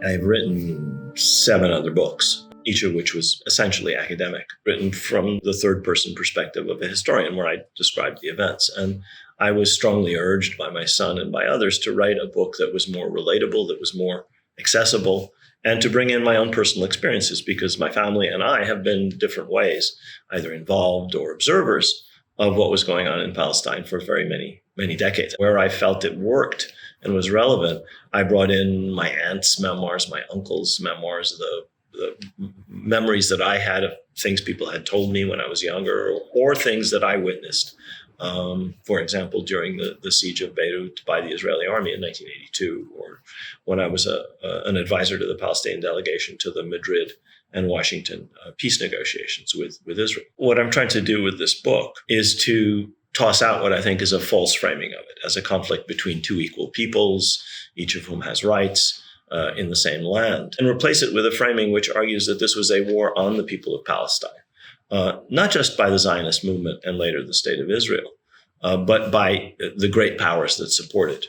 I've written 7 other books, each of which was essentially academic, written from the third-person perspective of a historian, where I described the events. And I was strongly urged by my son and by others to write a book that was more relatable, that was more accessible, and to bring in my own personal experiences, because my family and I have been different ways, either involved or observers of what was going on in Palestine for very many, many decades. Where I felt it worked and was relevant, I brought in my aunt's memoirs, my uncle's memoirs, the memories that I had of things people had told me when I was younger, or things that I witnessed. For example, during the siege of Beirut by the Israeli army in 1982, or when I was an advisor to the Palestinian delegation to the Madrid and Washington peace negotiations with Israel. What I'm trying to do with this book is to toss out what I think is a false framing of it as a conflict between two equal peoples, each of whom has rights in the same land, and replace it with a framing which argues that this was a war on the people of Palestine. Not just by the Zionist movement and later the State of Israel, but by the great powers that supported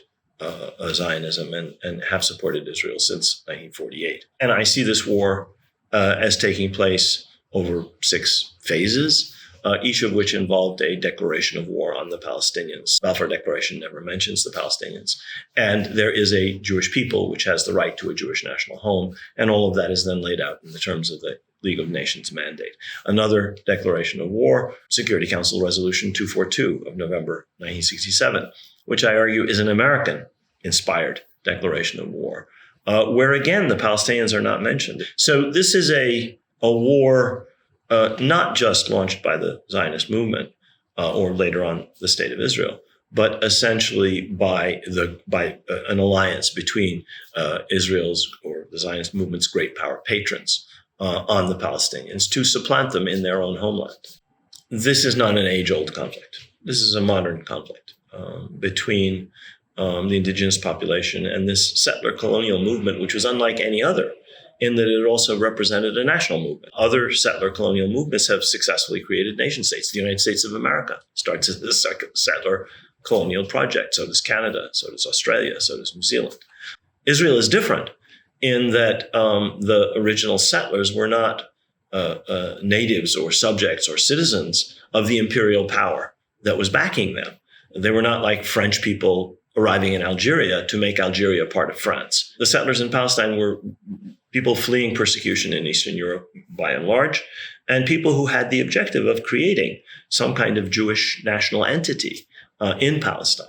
Zionism and have supported Israel since 1948. And I see this war as taking place over 6 phases, each of which involved a declaration of war on the Palestinians. The Balfour Declaration never mentions the Palestinians. And there is a Jewish people which has the right to a Jewish national home. And all of that is then laid out in the terms of the League of Nations mandate. Another declaration of war, Security Council Resolution 242 of November 1967, which I argue is an American-inspired declaration of war, where again, the Palestinians are not mentioned. So this is a war not just launched by the Zionist movement or later on the State of Israel, but essentially by an alliance between Israel's or the Zionist movement's great power patrons on the Palestinians to supplant them in their own homeland. This is not an age-old conflict. This is a modern conflict between the indigenous population and this settler colonial movement, which was unlike any other, in that it also represented a national movement. Other settler colonial movements have successfully created nation states. The United States of America starts as a settler colonial project. So does Canada, so does Australia, so does New Zealand. Israel is different in that the original settlers were not natives or subjects or citizens of the imperial power that was backing them. They were not like French people arriving in Algeria to make Algeria part of France. The settlers in Palestine were people fleeing persecution in Eastern Europe by and large, and people who had the objective of creating some kind of Jewish national entity in Palestine,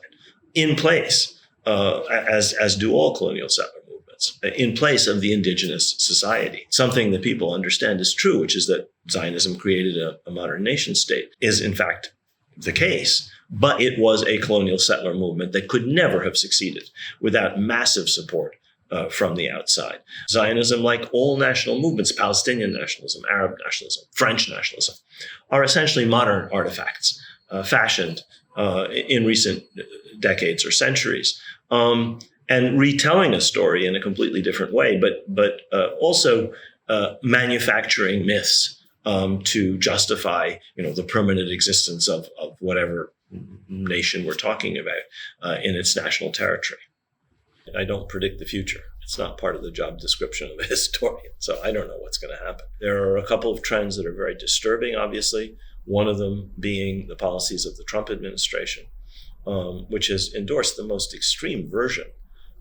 in place, as do all colonial settler movements, in place of the indigenous society. Something that people understand is true, which is that Zionism created a modern nation state, is in fact the case. But it was a colonial settler movement that could never have succeeded without massive support from the outside. Zionism, like all national movements, Palestinian nationalism, Arab nationalism, French nationalism, are essentially modern artifacts fashioned in recent decades or centuries, and retelling a story in a completely different way, but also manufacturing myths to justify, the permanent existence of whatever nation we're talking about in its national territory. I don't predict the future. It's not part of the job description of a historian, so I don't know what's going to happen. There are a couple of trends that are very disturbing, obviously, one of them being the policies of the Trump administration, which has endorsed the most extreme version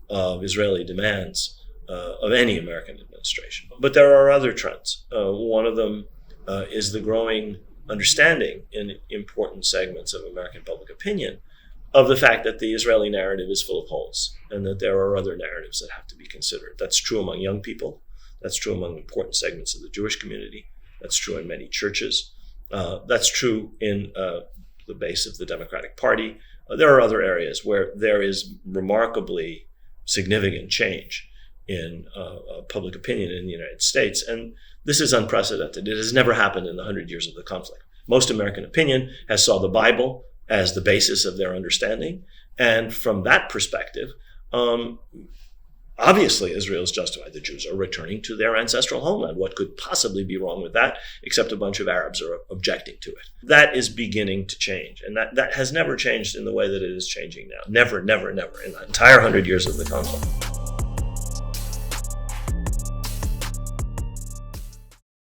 of Israeli demands of any American administration. But there are other trends. One of them is the growing understanding in important segments of American public opinion of the fact that the Israeli narrative is full of holes and that there are other narratives that have to be considered. That's true among young people. That's true among important segments of the Jewish community. That's true in many churches. That's true in the base of the Democratic Party. There are other areas where there is remarkably significant change in public opinion in the United States. And this is unprecedented. It has never happened in the 100 years of the conflict. Most American opinion has saw the Bible as the basis of their understanding. And from that perspective, obviously Israel is justified. The Jews are returning to their ancestral homeland. What could possibly be wrong with that, except a bunch of Arabs are objecting to it? That is beginning to change. And that has never changed in the way that it is changing now. Never, never, never in the entire 100 years of the conflict.